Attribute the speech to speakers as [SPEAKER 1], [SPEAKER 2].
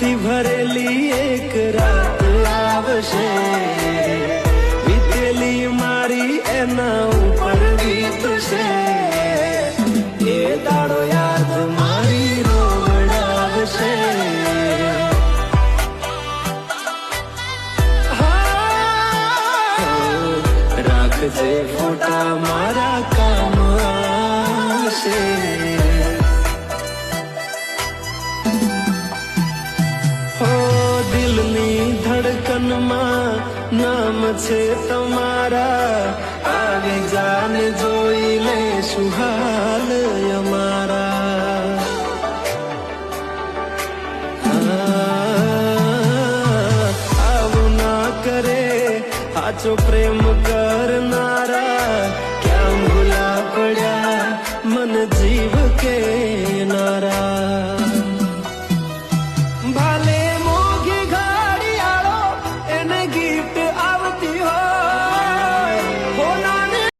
[SPEAKER 1] થી ભરેલી એક રાત આવશે, વીતેલી મારી એના ઉપર વીતશે, એ દાડો યાદ મારી રોવડાવશે. રાખજે ફોટા મારા કામ આવશે. દિલની ધડકનમાં નામ છે તમારા, આવી જાને જોઈ લે સુહાલ અમારા. આવું ના કરે સાચો પ્રેમ